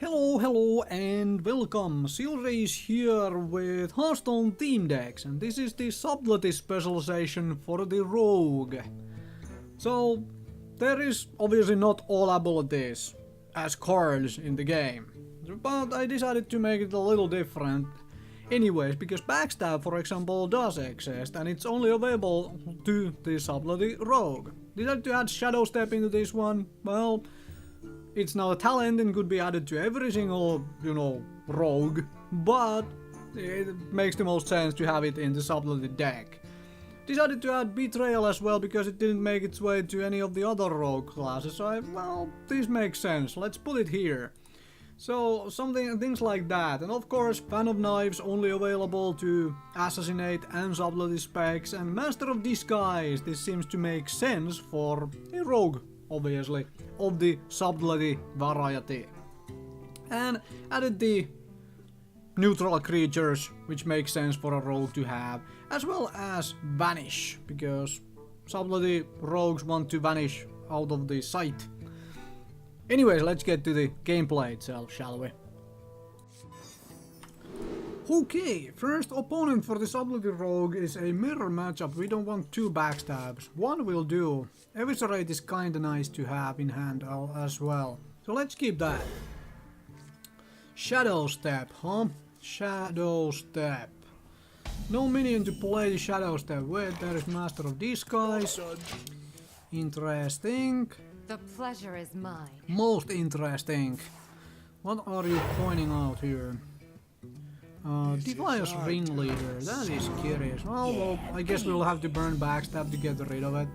Hello and welcome. Silrace here with Hearthstone theme decks, and this is the Subtlety specialization for the Rogue. So there is obviously not all abilities as cards in the game, but I decided to make it a little different anyways, because Backstab, for example, does exist and it's only available to the Subtlety Rogue. Decided to add Shadow Step into this one. Well, it's now a talent and could be added to every single, rogue, but it makes the most sense to have it in the Subtlety deck. Decided to add Betrayal as well because it didn't make its way to any of the other rogue classes, so well, this makes sense, let's put it here. So, things like that, and of course, Fan of Knives only available to Assassinate and Subtlety specs, and Master of Disguise, this seems to make sense for a rogue, obviously, of the Subtlety variety. And added the neutral creatures, which makes sense for a rogue to have, as well as Vanish, because Subtlety rogues want to vanish out of the sight. Anyways, let's get to the gameplay itself, shall we? Okay, first opponent for the Subtlety Rogue is a mirror matchup. We don't want two backstabs. One will do. Eviscerate is kinda nice to have in hand as well. So let's keep that. Shadow Step, huh? Shadow Step. No minion to play the Shadow Step with. There is Master of Disguise. Interesting. The pleasure is mine. Most interesting. What are you pointing out here? Devious Ringleader, that is curious. Well, I guess we'll have to burn Backstab to get rid of it.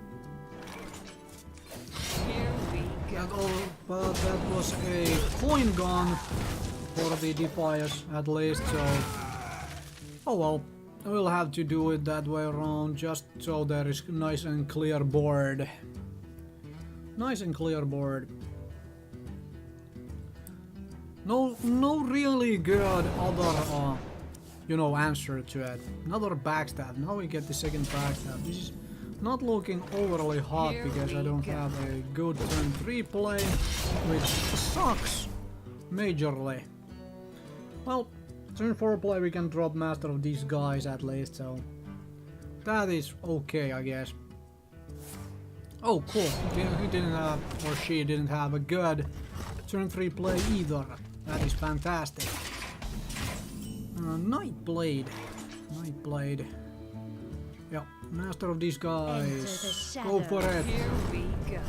But that was a coin gun for the Defiance at least, so... Oh well, we'll have to do it that way around, just so there is nice and clear board. Nice and clear board. No really good other, answer to it. Another backstab. Now we get the second backstab. This is not looking overly hot because I don't have a good turn 3 play, which sucks majorly. Well, turn 4 play we can drop Master of Disguise at least, so that is okay, I guess. Oh, cool. He didn't have, or she didn't have a good turn 3 play either. That is fantastic. Nightblade. Nightblade. Yeah, Master of Disguise. Go for it. Here we go.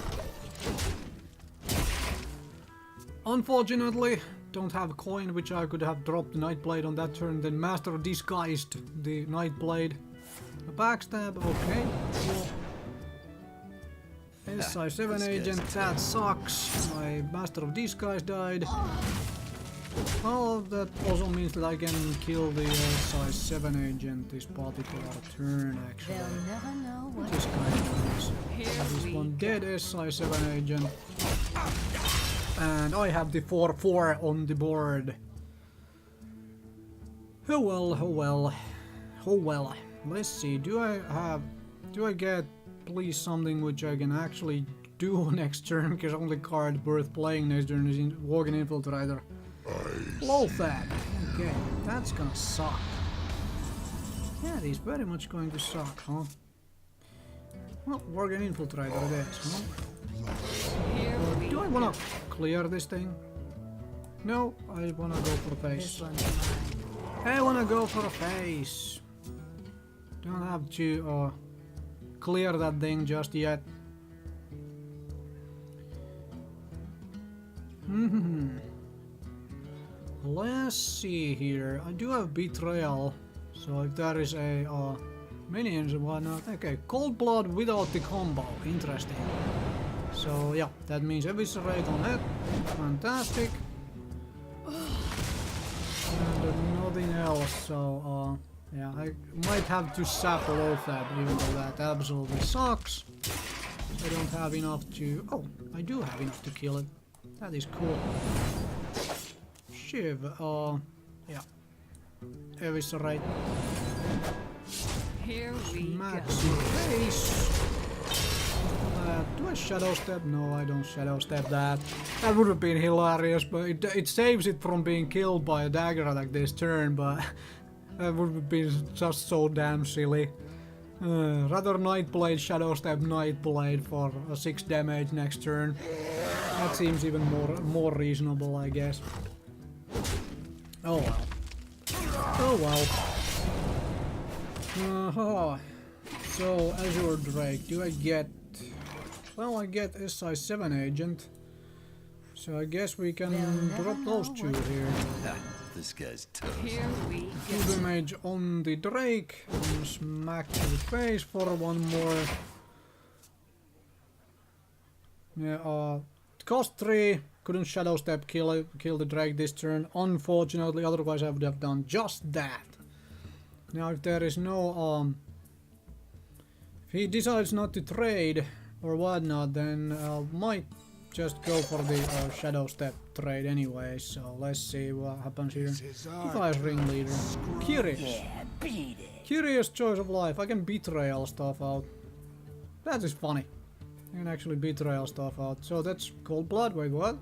Unfortunately, don't have a coin, which I could have dropped the Nightblade on that turn, then Master of Disguised the Nightblade. A backstab, okay. Cool. Size 7 agent, that sucks. My Master of Disguise died. Well, that also means that I can kill the size 7 agent this particular turn, actually. They'll never know what This kind of nice. This one dead, size 7 agent. And I have the 4/4 on the board. Oh well, oh well. Oh well. Let's see, do I get please something which I can actually do next turn, because only card worth playing next turn is Walking Infiltrator. Low fat. Okay, that's gonna suck. Yeah, it is very much going to suck, huh? Well, Walking Infiltrator it is, huh? Do I wanna clear this thing? No, I wanna go for a face. I wanna go for a face. Don't have to clear that thing just yet. Let's see here. I do have Betrayal, so if there is a minions and whatnot. Okay, Cold Blood without the combo. Interesting. So yeah, that means Eviscerate on it. Fantastic. And nothing else. So yeah, I might have to sap low that, even though that absolutely sucks. I don't have enough to... Oh, I do have enough to kill it. That is cool. Shiv, yeah. Eviscerate. Here we Max go. face. Do I shadow step? No, I don't shadow step that. That would have been hilarious, but it saves it from being killed by a dagger attack this turn, but that would have been just so damn silly. Rather Nightblade, shadow step Nightblade for 6 damage next turn. That seems even more reasonable, I guess. Oh well. Oh well. So, Azure Drake, do I get... Well, I get SI7 agent. So I guess we can drop those two here. This guy's toast. Here we go. 2 damage on the Drake, and smack to the face for 1 more. Yeah, cost 3, couldn't shadow step kill the Drake this turn, unfortunately, otherwise I would have done just that. Now if there is no, if he decides not to trade or whatnot, then I might just go for the shadow step trade anyway, so let's see what happens here. Device ringleader. Curious. Yeah, beat it. Curious choice of life. I can betrayal stuff out. That is funny. I can actually betrayal stuff out. So that's cold blood. Wait, what?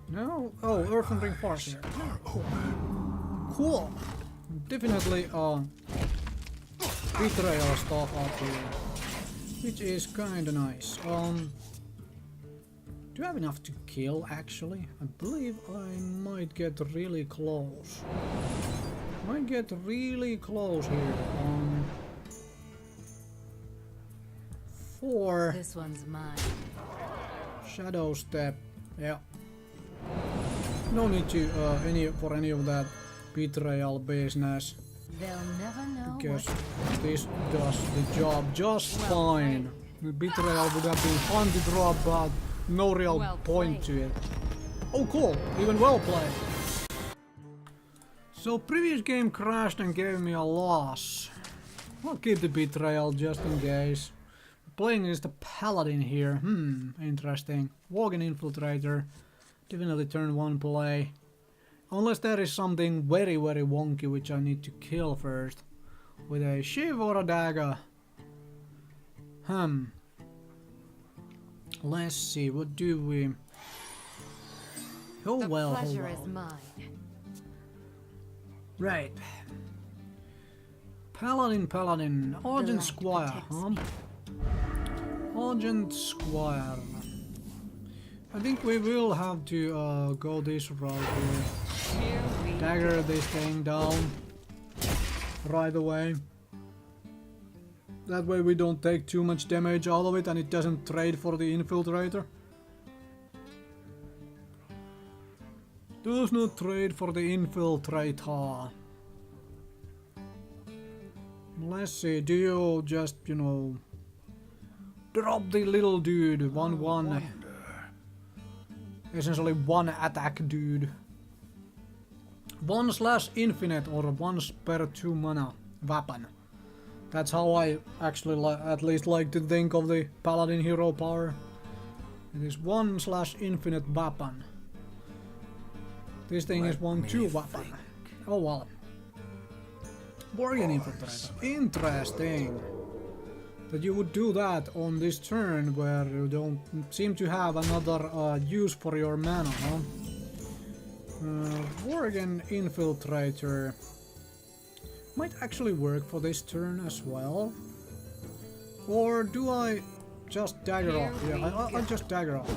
No? Oh, Earth and Ring Farce. Cool. Definitely betrayal stuff out here, which is kinda nice. Do I have enough to kill, actually? I believe I might get really close. Might get really close here. 4. This one's mine. Shadow step. Yeah. No need to any of that betrayal business. They'll never know Because what this does the job just fine. The betrayal would have been fun to drop, but no real point to it. Oh cool, even well played. So previous game crashed and gave me a loss. I'll keep the betrayal just in case. Playing is the paladin here. Interesting. Walking infiltrator. Definitely turn 1 play. Unless there is something very wonky which I need to kill first. With a shiv or a dagger. Let's see, what do we... Oh well, the pleasure is mine. Right. Paladin. Argent Squire, huh? Argent Squire. I think we will have to go this route here. Dagger this thing down right away. That way we don't take too much damage out of it and it doesn't trade for the infiltrator. Does not trade for the infiltrator. Let's see, do you just, you know, drop the little dude, 1/1. Essentially 1 attack dude. 1/infinite or 1 per 2 mana weapon. That's how I actually at least like to think of the paladin hero power. It is 1/infinite weapon. This thing is 1/2 weapon. Oh well. Bargain infiltrator. Interesting. That you would do that on this turn where you don't seem to have another use for your mana, huh? Worgen Infiltrator might actually work for this turn as well. Or do I just dagger off? Yeah, I just dagger off.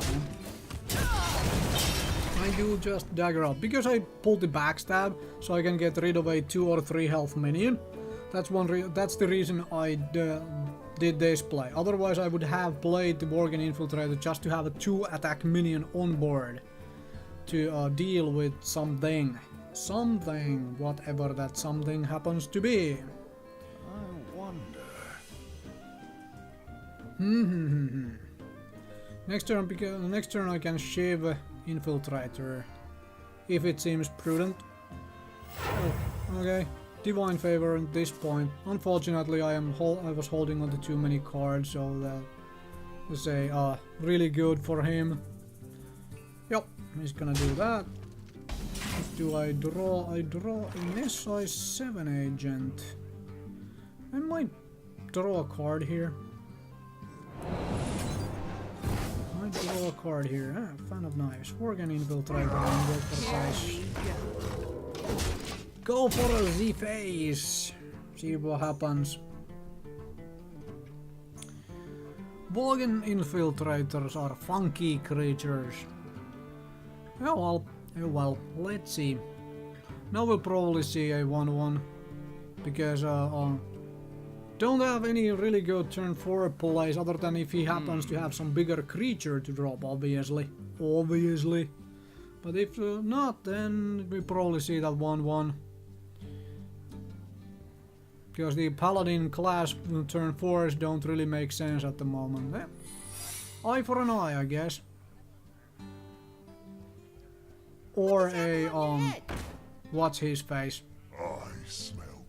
I do just dagger off because I pulled the backstab, so I can get rid of a 2 or 3 health minion. That's the reason I did this play. Otherwise I would have played the Worgen Infiltrator just to have a 2 attack minion on board to deal with something, whatever that something happens to be. I wonder. Next turn, because next turn I can shiv Infiltrator if it seems prudent. Oh, okay. Divine Favor at this point. Unfortunately, I was holding on to too many cards, so that is a really good for him. Yep, he's gonna do that. What do I draw? I draw an SI7 agent. I might draw a card here. draw a card here. Ah, Fan of Knives. Worgen Infiltrator and go for Here face. we Go go. for a Z face. See what happens. Worgen Infiltrators are funky creatures. Oh well, let's see. Now we'll probably see a 1-1. Because don't have any really good turn 4 plays other than if he happens to have some bigger creature to drop, obviously. But if not, then we probably see that 1-1. Because the paladin class turn 4s don't really make sense at the moment. Eye for an eye, I guess. Or a what's his face? I smell.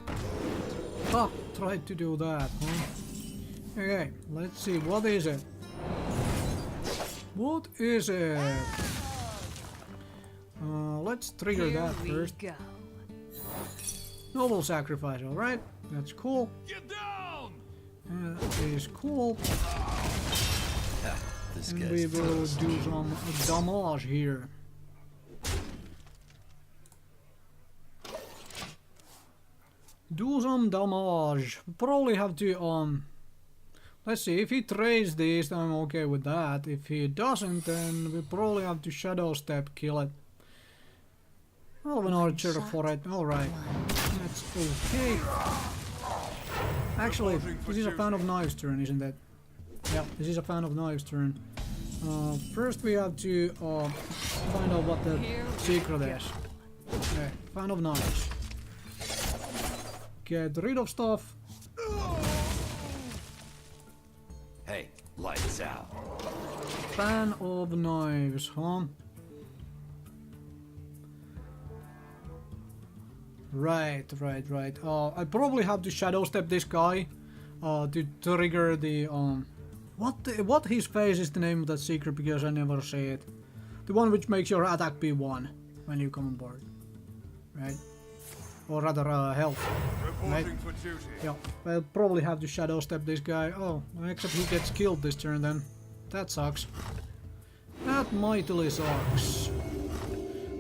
Ah, tried to do that, huh? Okay, let's see, what is it? What is it? Let's trigger Here that we first. go. Noble sacrifice, alright, that's cool. Get down! That is cool. This And guy's we will toast. do some damage here. Do some damage. Probably have to let's see, if he trades these then I'm okay with that. If he doesn't then we probably have to shadow step kill it. I'll have an archer for it, alright. That's okay. Actually, this is a Fan of Knives turn, isn't it? Yeah, this is a Fan of Knives turn. First we have to find out what the secret is. Okay, Fan of Knives. Get rid of stuff. Hey, lights out. Fan of Knives, huh? Right. I probably have to shadow step this guy to trigger the what his face is the name of that secret because I never say it. The one which makes your attack be 1 when you come on board. Right? Or rather health. Right? For duty. Yeah, I'll probably have to shadow step this guy. Oh, except he gets killed this turn then. That sucks. That mightily sucks.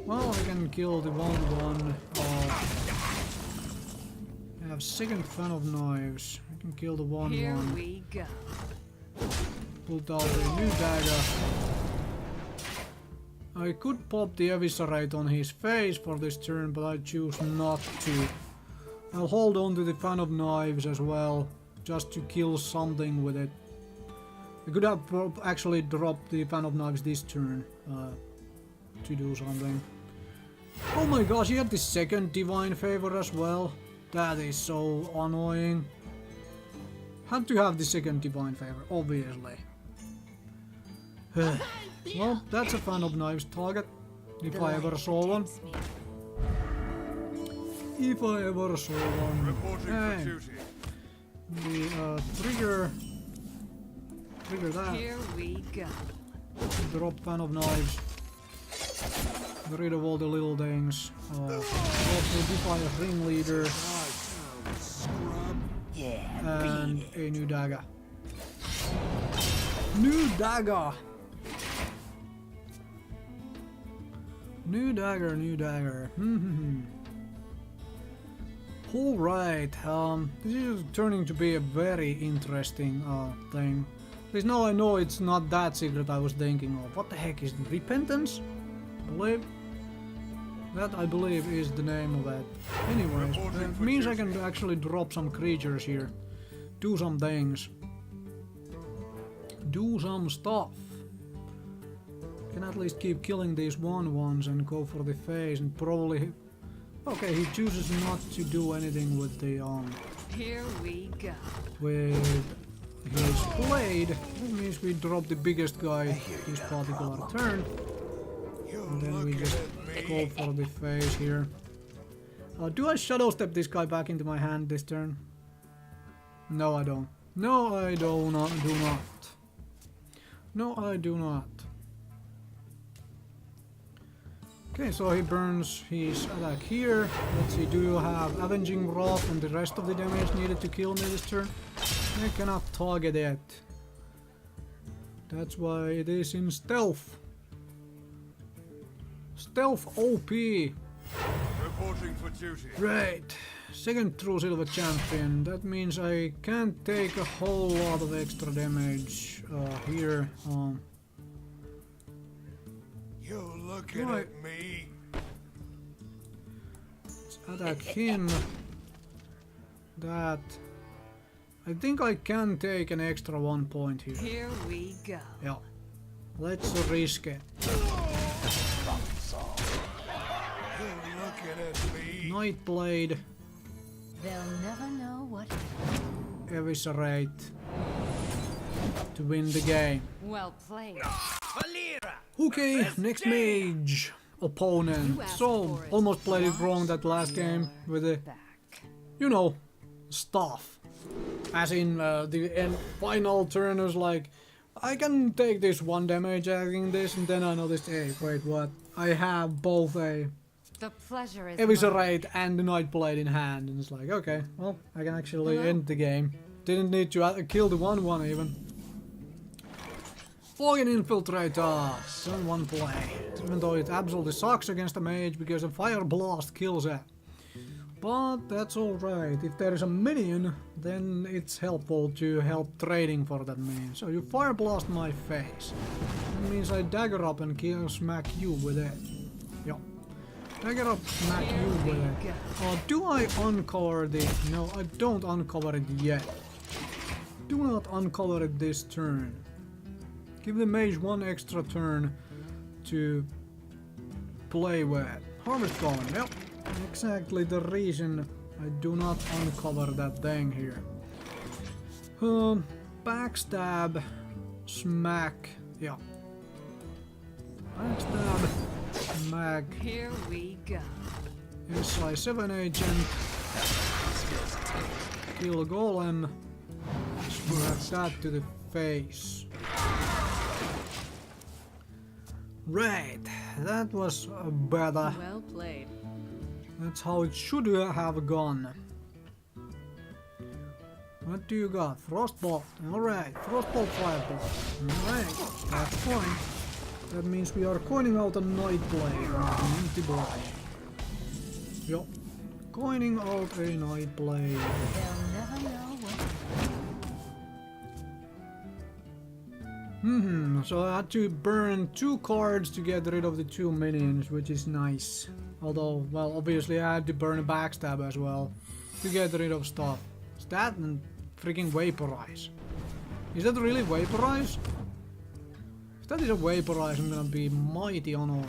Well, I can kill the 1-1. I have second Fan of Knives. I can kill the 1-1. Here we go. Pull out a new dagger. I could pop the Eviscerate on his face for this turn, but I choose not to. I'll hold on to the Fan of Knives as well, just to kill something with it. I could have actually dropped the Fan of Knives this turn to do something. Oh my gosh, he had the second Divine Favor as well. That is so annoying. Had to have the second Divine Favor, obviously. Well, that's a Fan of Knives target, if I ever saw one. If I ever saw one. Reporting for duty. The trigger that. Here we go. Drop Fan of Knives. Get rid of all the little things. Also defy a ringleader. And a new dagger. New dagger! New dagger. Alright, this is turning to be a very interesting thing. At least now I know it's not that secret I was thinking of. What the heck is it? Repentance? I believe is the name of it. Anyways, it means I can actually drop some creatures here. Do some things. Do some stuff. Can at least keep killing these 1-1s and go for the face and probably... Okay, he chooses not to do anything with the Here we go. with his blade. That means we drop the biggest guy this particular turn. And then we just go for the face here. Do I shadow step this guy back into my hand this turn? No, I don't. No, I do not. No, I do not. Okay, so he burns his attack here. Let's see, do you have Avenging Wrath and the rest of the damage needed to kill me this turn? I cannot target it. That's why it is in stealth. Stealth OP. Reporting for duty. Right. Second true silver champion. That means I can't take a whole lot of extra damage here. You looking Right. at me? Let's attack him. That. I think I can take an extra 1 point here. Here we go. Yeah. Let's risk it. You looking at me? Nightblade. They'll never know what. Eviscerate. To win the game. Well played. Okay, next mage opponent. You asked So, for it. almost played it wrong that last game with the, Back. you know, stuff. As in, the end final turn was like, I can take this 1 damage acting this, and then I noticed, hey, wait, what? I have both a The pleasure is Eviscerate and the Nightblade in hand, and it's like, okay, well, I can actually Hello? end the game. Didn't need to kill the 1/1 even. Fucking Infiltrator! Turn 1 play. Even though it absolutely sucks against a mage because a Fire Blast kills it. But that's alright. If there is a minion, then it's helpful to help trading for that minion. So you Fire Blast my face. That means I dagger up and smack you with it. Yup. Dagger up, smack you with it. Do I uncover the... No, I don't uncover it yet. Do not uncover it this turn. Give the mage 1 extra turn to play with. Harvest Golem, yep. Exactly the reason I do not uncover that thing here. Backstab, smack, yeah. Backstab, smack, Here we go. SI7 agent, kill golem, smack that to the face. Right, that was better. Well played. That's how it should have gone. What do you got? Frostbolt. Alright, Frostbolt Fireball. Alright, that's fine. That means we are coining out a Nightblade. Empty blade. Yup. Coining out a Nightblade. They'll never know what. So I had to burn 2 cards to get rid of the 2 minions, which is nice. Although, well, obviously I had to burn a backstab as well to get rid of stuff. Is that and freaking vaporize? Is that really vaporize? If that is a vaporize, I'm gonna be mighty annoyed.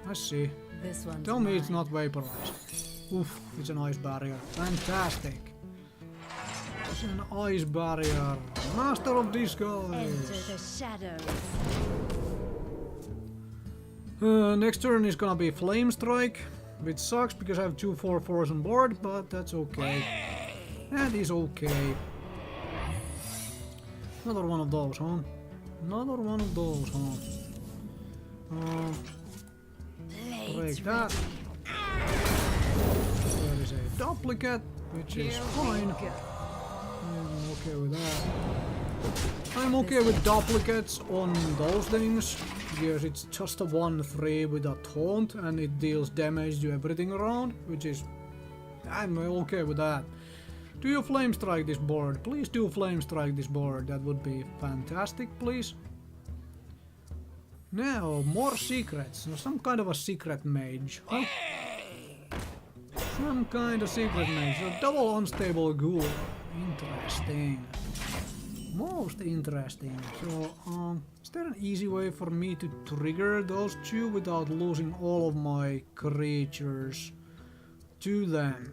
I see. This one's Tell me it's mine. not vaporize. Oof, it's an ice barrier. Fantastic. It's an ice barrier. Master of Disguise. Enter the shadows. Next turn is gonna be Flame Strike, which sucks because I have 2 4/4s on board, but that's okay. That is okay. Another one of those, huh? Another one of those, huh? Break that. There is a duplicate, which is Here fine. we go. I'm okay with that. I'm okay with duplicates on those things, because it's just a 1/3 with a taunt and it deals damage to everything around, which is... I'm okay with that. Do you flame strike this board? Please do flame strike this board, that would be fantastic, please. Now, more secrets. Some kind of a secret mage, huh? Some kind of secret mage. A double unstable ghoul. Interesting. Most interesting. So, is there an easy way for me to trigger those 2 without losing all of my creatures to them?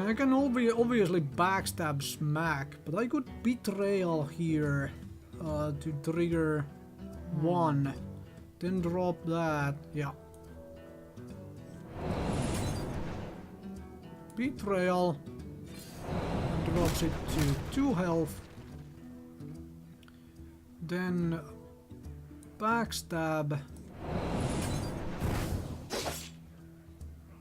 I can obviously backstab smack, but I could betrayal here to trigger 1. Then drop that. Yeah. Betrayal. Drops it to 2 health. Then backstab.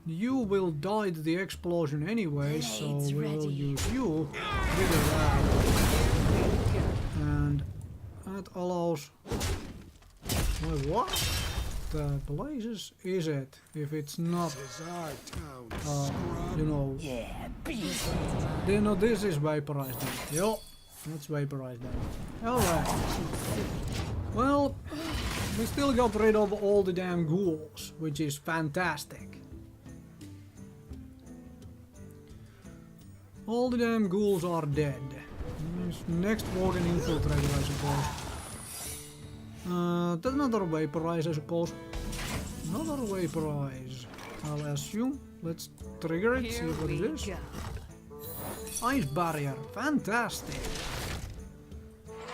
You will die to the explosion anyway, so Blades we'll ready. use you. Trigger that. allows... Wait, what the blazes is it if it's not, This is our town, scrub. you know... You know, this is vaporized then. Yo, that's vaporized then. Alright. Well, we still got rid of all the damn ghouls, which is fantastic. All the damn ghouls are dead. Next Worgen Infiltrator, I suppose. That's another vaporize, I suppose. Another vaporize. I'll assume. Let's trigger it, see Here what it we is. go. Ice barrier, fantastic.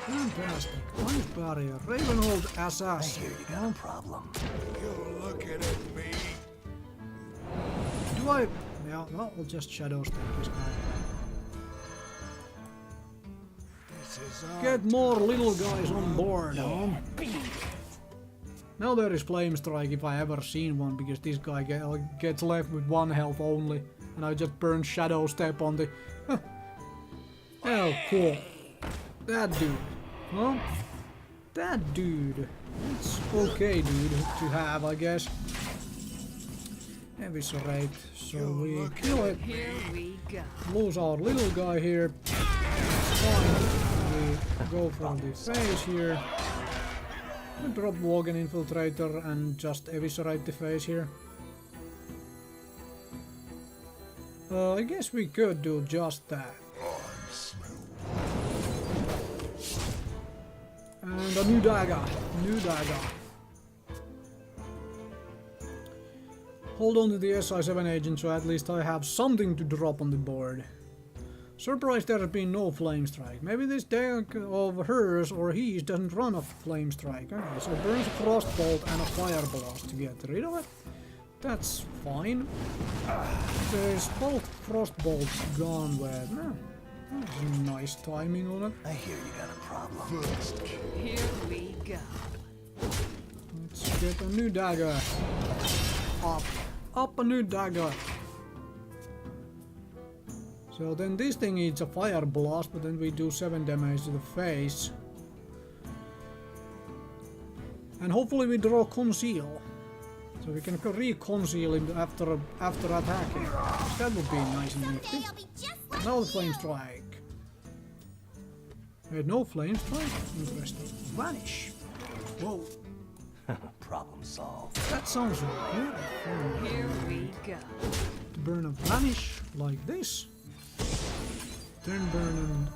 Fantastic. Ice barrier, Ravenhold assassin. You got a problem. You're looking at me. Do I? Yeah, no, I'll just shadow step this guy. This is our Get more little guys on board, huh? Now there is Flame Strike if I ever seen one, because this guy gets left with 1 health only, and I just burn Shadow Step on the... Oh, cool. That dude. Huh? That dude. It's okay, dude, to have, I guess. Eviscerate, so we kill it. Here we go. Lose our little guy here. Fine. We go for the face here. We drop Worgen Infiltrator and just eviscerate the face here. I guess we could do just that. And a new dagger. New dagger. Hold on to the SI7 agent so at least I have something to drop on the board. Surprised there has been no Flame Strike. Maybe this deck of hers or his doesn't run a Flame Strike. Okay, so burns a Frostbolt and a Fire Blast to get rid of it. That's fine. There's both Frostbolts gone with. That's nice timing on it. I hear you got a problem. Here we go. Let's get a new dagger. Up a new dagger. So then this thing needs a Fire Blast, but then we do 7 damage to the face. And hopefully we draw Conceal. So we can re-conceal him after attacking. That would be nice and nifty. Now the Flame Strike. Wait, no Flame Strike? Interesting. Vanish. Whoa. Problem solved. That sounds really fun. Here we go. To burn a Vanish like this. Then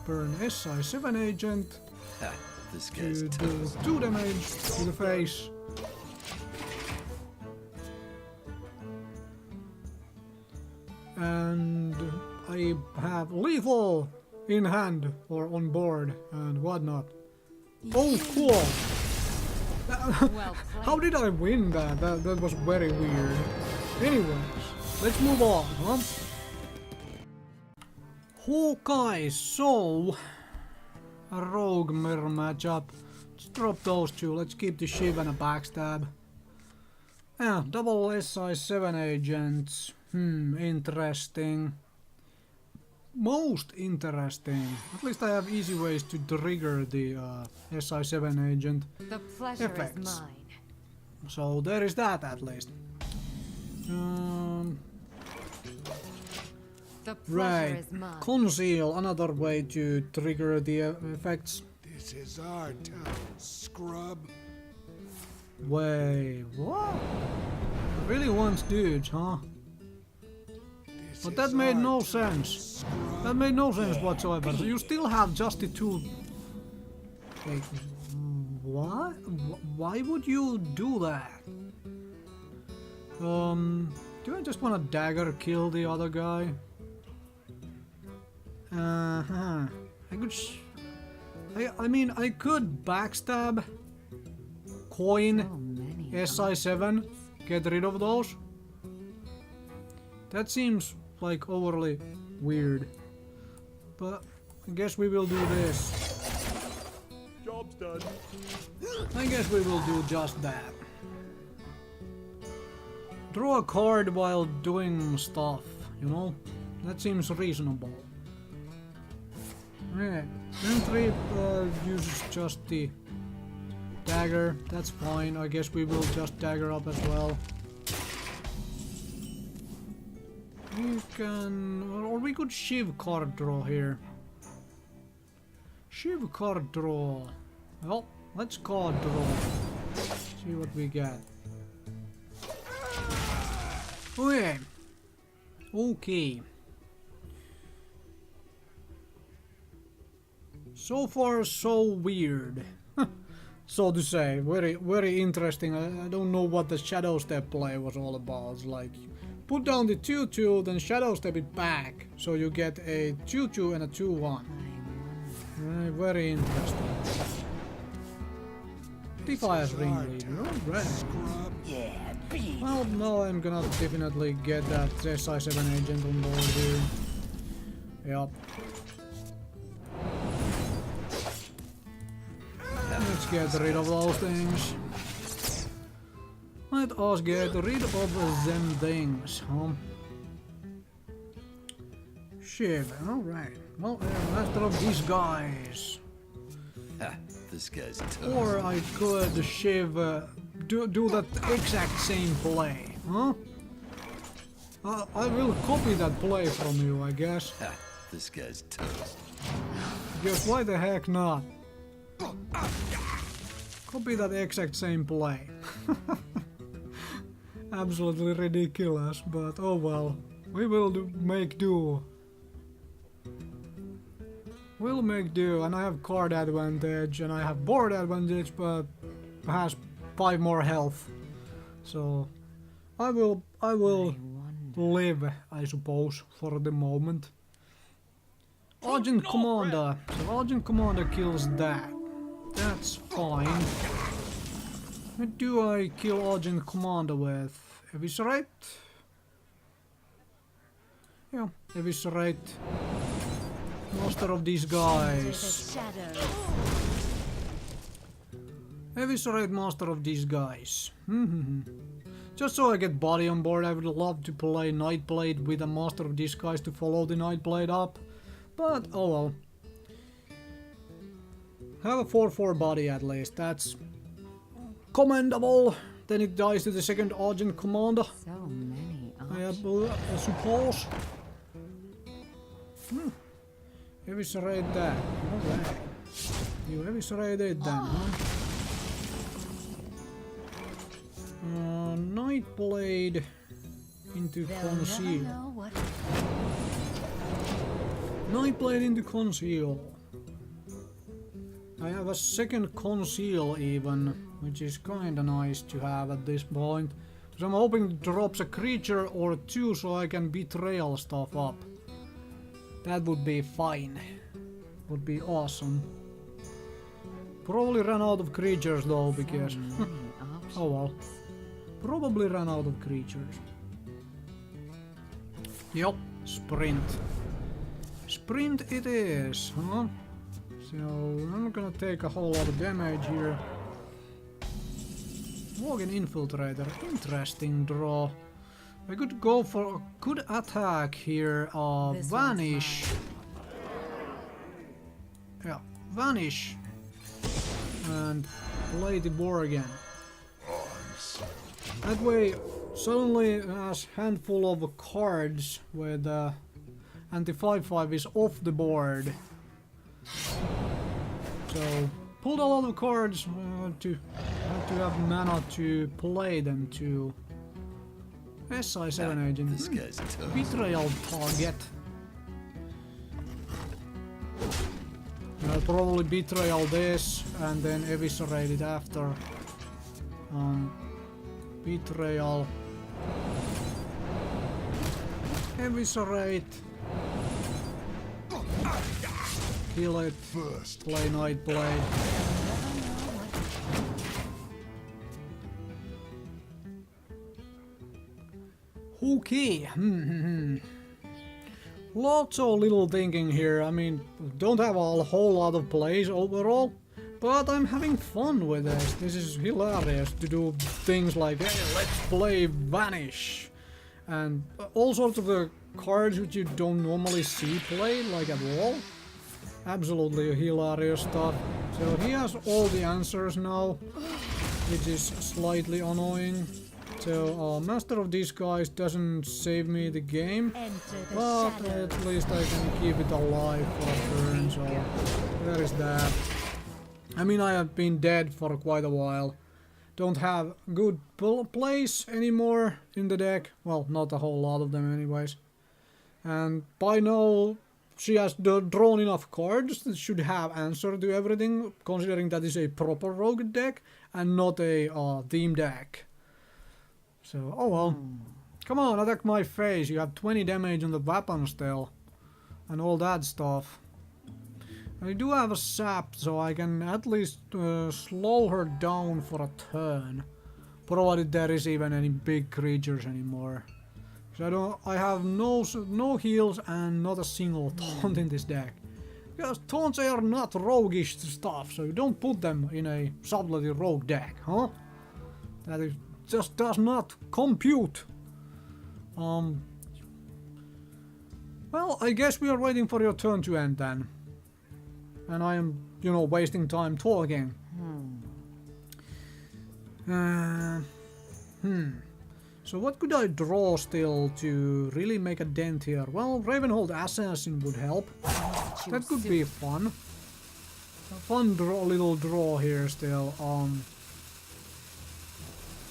burn SI7 agent This to guy's do 2 damage to the face. And I have lethal in hand or on board and whatnot. Oh, cool! Well How did I win that? That was very weird. Anyways, let's move on, huh? Okay, so a rogue mirror matchup. Let's drop those two. Let's keep the Shiv and a backstab. Yeah, double SI7 agents. Interesting. Most interesting. At least I have easy ways to trigger the SI7 agent. The pleasure Effects. is mine. So there is that at least. The pleasure Right. is mine. Conceal, another way to trigger the effects. This is our town, scrub. Wait, what? Really wants dudes, huh? This But is that made our no town, sense. scrub. That made no sense whatsoever. So you still have just the two... Wait, what? Why would you do that? Do I just want to dagger kill the other guy? I could... I mean, I could backstab, coin, So many. SI7, get rid of those. That seems like overly weird. But I guess we will do this. Job's done. I guess we will do just that. Draw a card while doing stuff, you know? That seems reasonable. Yeah, then 3 uses just the dagger. That's fine. I guess we will just dagger up as well. We can... or we could Shiv card draw here. Shiv card draw. Well, let's card draw. See what we get. Okay. Okay. So far, so weird. So to say, very interesting. I don't know what the Shadow Step play was all about. It's like, put down the 2-2, then Shadow Step it back. So you get a 2-2 and a 2-1. Very interesting. Defias Ringleader, alright. Scrub. Yeah, beat. Well, now I'm gonna definitely get that SI7 agent on board here. Yup. Let's get rid of those things. Let us get rid of them things, huh? Shiv, alright. Well, Master of Disguise. Ha, this guy's toast. Or I could Shiv, do that exact same play, huh? I will copy that play from you, I guess. Ha, this guy's toast. Because why the heck not? Copy that exact same play. Absolutely ridiculous, but oh well. We will make do. We'll make do, and I have card advantage, and I have board advantage, but has 5 more health. So I will live, I suppose, for the moment. Argent Commander. So Argent Commander kills that. That's fine. What do I kill Argent Commander with? Eviscerate? Yeah, Eviscerate. Master of Disguise. Eviscerate Master of Disguise. Just so I get body on board, I would love to play Nightblade with a Master of Disguise to follow the Nightblade up. But, oh well. Have a 4-4 body at least, that's commendable. Then it dies to the second Argent Commander. So many options. I suppose. Eviscerate that. Alright. You eviscerated then, huh? Nightblade into Conceal. Nightblade into Conceal. I have a second Conceal even, which is kinda nice to have at this point. So I'm hoping it drops a creature or 2 so I can betrayal stuff up. That would be fine. Would be awesome. Probably ran out of creatures though, because... oh well. Probably ran out of creatures. Yup, sprint. Sprint it is, huh? So I'm gonna take a whole lot of damage here. Walk-in Infiltrator, interesting draw. I could go for a good attack here, Vanish. Yeah, Vanish. And play the Worgen. That way, suddenly has handful of cards with anti-5/5 is off the board. So, pulled a lot of cards to have mana to play them to. SI7 agent. This guy's toast. Betrayal target. I'll probably betrayal this and then eviscerate it after. Betrayal. Eviscerate. Kill it. Play Nightblade. Okay. Lots of little thinking here. I mean, don't have a whole lot of plays overall, but I'm having fun with this. This is hilarious to do things like, hey, let's play Vanish. And all sorts of the cards which you don't normally see played, like at all. Absolutely hilarious stuff. So he has all the answers now, which is slightly annoying. So Master of Disguise doesn't save me the game, but at least I can keep it alive for a turn, so there is that. I mean, I have been dead for quite a while. Don't have good plays anymore in the deck. Well, not a whole lot of them anyways. And by now she has drawn enough cards that should have answer to everything, considering that is a proper rogue deck and not a theme deck. So, oh well. Come on, attack my face. You have 20 damage on the weapon still. And all that stuff. I do have a sap, so I can at least slow her down for a turn. Provided there is even any big creatures anymore. So I have no heals and not a single taunt in this deck. Because taunts are not roguish stuff, so you don't put them in a Subtlety Rogue deck, huh? That is just does not compute. Well, I guess we are waiting for your turn to end then. And I am, you know, wasting time talking. So what could I draw still to really make a dent here? Well, Ravenhold Assassin would help. That could be fun. A fun little draw here still.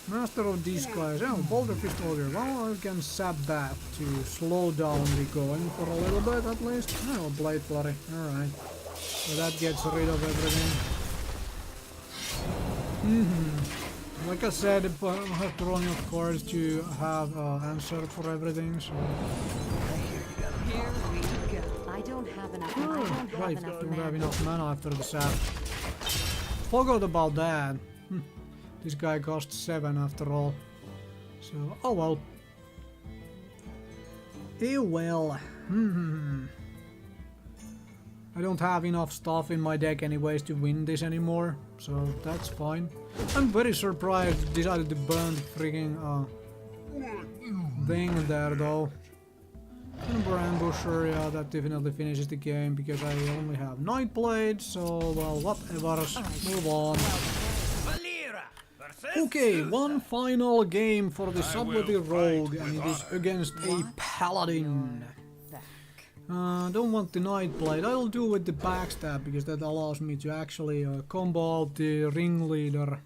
Master of Disguise. Oh, Boulder Pistolier. Well, I can sap that to slow down the going for a little bit at least. Oh, Blade Flurry. Alright. So that gets rid of everything. Like I said, I have drawn enough cards to have answer for everything, so... Here we go. I don't have enough. Right, don't have enough mana after the sap. Forgot about that. This guy costs 7 after all. So, oh well. Well. I don't have enough stuff in my deck anyways to win this anymore, so that's fine. I'm very surprised it decided to burn the freaking thing there though. Ember Ambusher, yeah, that definitely finishes the game because I only have Nightblade, so well, whatever, move on. Okay, one final game for the Subtlety Rogue, and it is against a Paladin. Don't want the Nightblade. I'll do with the Backstab because that allows me to actually combo out the Ringleader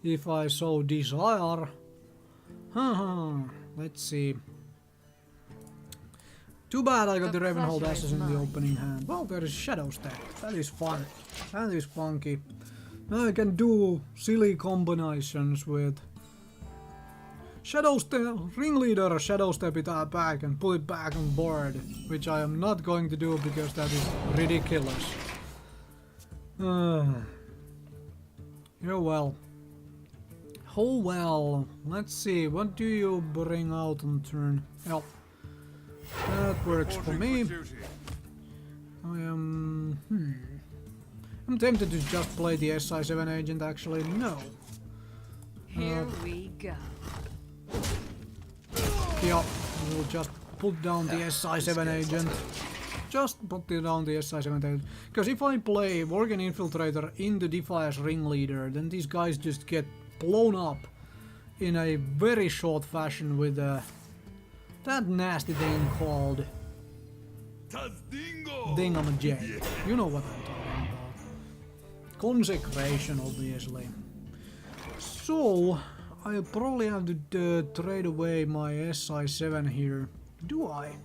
if I so desire. Let's see. Too bad I got the Ravenhold Assassin in the opening hand. Well, there is Shadow Step. That is fun. That is funky. Now I can do silly combinations with Shadow Step, Ringleader, Shadow Step it back and put it back on board, which I am not going to do because that is ridiculous. Oh well. Oh well. Let's see, what do you bring out on turn? Well, that works for me. I am... I'm tempted to just play the SI7 agent actually. No. Here we go. Yeah, we'll just put down the SI7 agent. Just put down the SI7 agent. Because if I play Worgen Infiltrator in the Defias Ringleader, then these guys just get blown up in a very short fashion with that nasty thing called Dingamajig. You know what I'm talking about. Consecration, obviously. So, I probably have to trade away my SI7 here. Do I?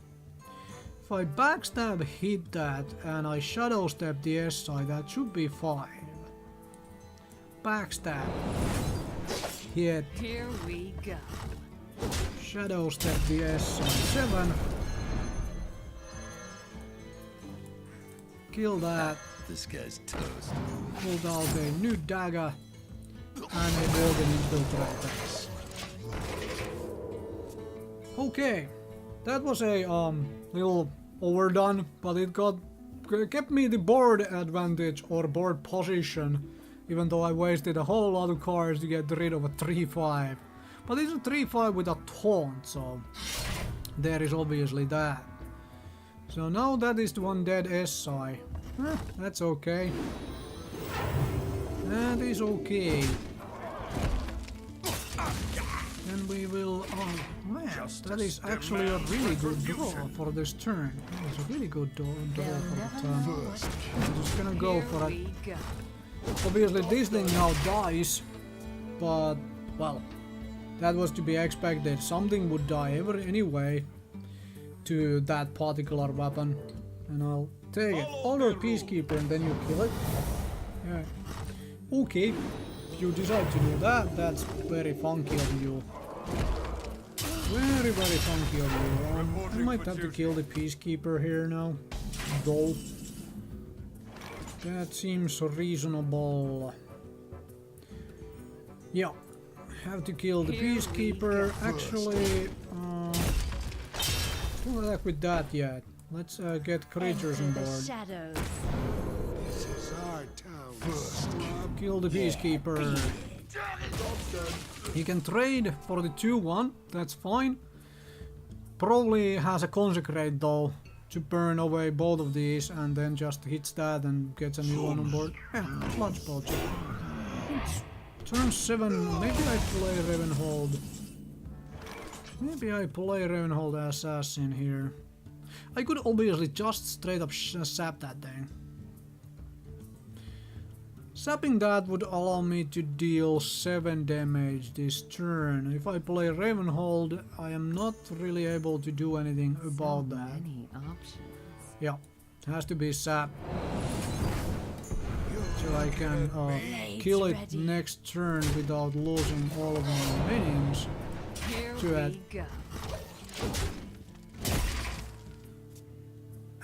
If I backstab hit that and I shadow step the SI, that should be fine. Backstab. Hit. Here we go. Shadow step the SI7. Kill that. This guy's toast. Pulled out a new dagger and a Worgen Infiltrator. Okay, that was a little overdone, but it kept me the board advantage or board position, even though I wasted a whole lot of cards to get rid of a 3-5. But it's a 3-5 with a taunt, so there is obviously that. So now that is the one dead SI. That's okay. That is okay. Then we will... Oh man, that is actually a really good draw for this turn. That is a really good draw for the turn. I'm just gonna go for it. Go. Obviously this thing now dies, but well, that was to be expected. Something would die anyway to that particular weapon. And I'll take it. Older Peacekeeper and then you kill it. Yeah. Okay, if you decide to do that, that's very funky of you. Very, very funky of you. I might have to kill the Peacekeeper here now. Though. That seems reasonable. Yeah. Have to kill the Peacekeeper. Actually, don't attack with that yet. Let's get creatures on board. Shadows. This is our town, scrub. Kill the Peacekeeper. He can trade for the 2-1, that's fine. Probably has a Consecrate though, to burn away both of these and then just hits that and gets a new one on board. Yeah, Sludge Poacher. Turn 7, maybe I play Ravenhold. Maybe I play Ravenhold Assassin here. I could obviously just straight up sap that thing. Sapping that would allow me to deal 7 damage this turn. If I play Ravenhold, I am not really able to do anything about that. Many options. Yeah, it has to be sap. So I can kill it ready. next turn without losing all of my minions Here to it. we go.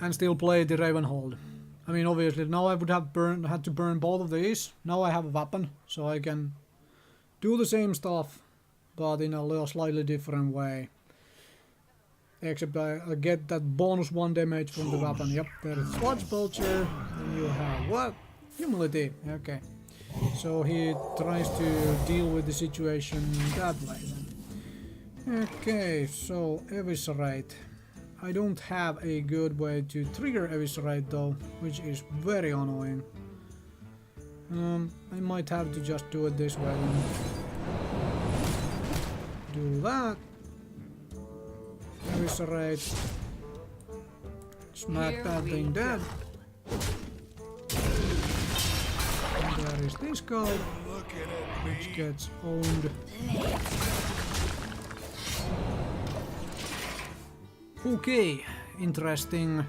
And still play the Ravenhold. I mean, obviously, now I would have had to burn both of these. Now I have a weapon, so I can do the same stuff, but in a little slightly different way. Except I get that bonus 1 damage from the weapon. Yep, there is Sludge Poacher. And you have what? Humility. Okay. So he tries to deal with the situation that way then. Okay, so Eviscerate. I don't have a good way to trigger Eviscerate though, which is very annoying. I might have to just do it this way then. Do that. Eviscerate. Smack Here that we thing go. dead. And there is this guy, which gets owned. Okay, interesting.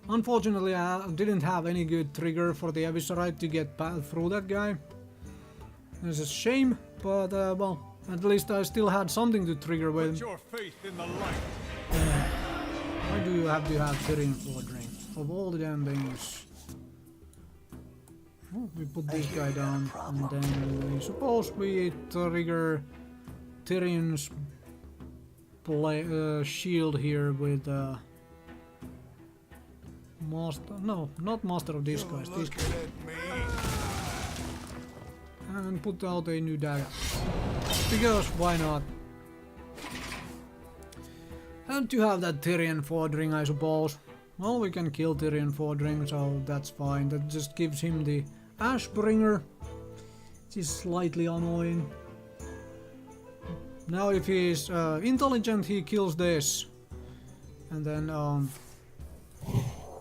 Unfortunately, I didn't have any good trigger for the Eviscerate to get through that guy. It's a shame, but well, at least I still had something to trigger with. Your faith in the light. Why do you have to have Tyrian Fordring? Of all the damn things. Oh, we put this guy down, and then suppose we trigger Tyrion's shield here with Master. No, not Master of Disguise. This guy. And put out a new dagger. Because why not? And to have that Tyrian Fordring, I suppose. Well, we can kill Tyrian Fordring, so that's fine. That just gives him the Ashbringer, which is slightly annoying. Now if he's intelligent, he kills this. And then,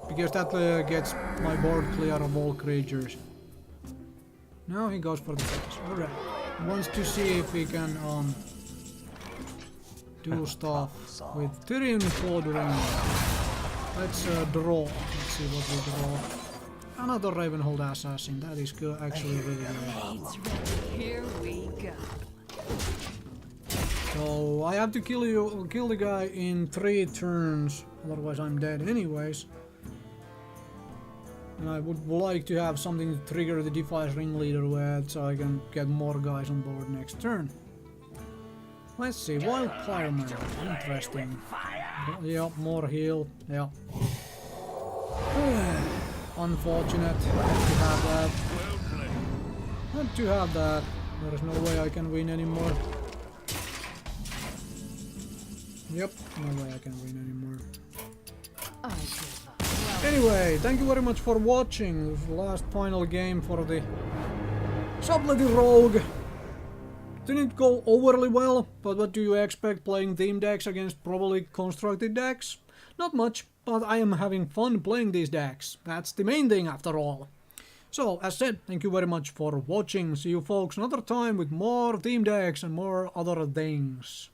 because that gets my board clear of all creatures. Now he goes for the face. Alright. Wants to see if he can do stuff with Tyrian Fordring. Let's draw. Let's see what we draw. Another Ravenhold Assassin. That is good, actually really good. Here we go. So I have to kill the guy in 3 turns, otherwise I'm dead anyways. And I would like to have something to trigger the Defiance Ringleader with, so I can get more guys on board next turn. Let's see, Wild Pyroman, interesting. Yeah, more heal, yeah. Unfortunate, had to have that. Had to have that. There is no way I can win anymore. Yep, no way I can win anymore. I give up. Anyway, thank you very much for watching. This is the last final game for the Subtlety Rogue. Didn't go overly well, but what do you expect playing theme decks against probably constructed decks? Not much, but I am having fun playing these decks. That's the main thing after all. So, as said, thank you very much for watching. See you folks another time with more theme decks and more other things.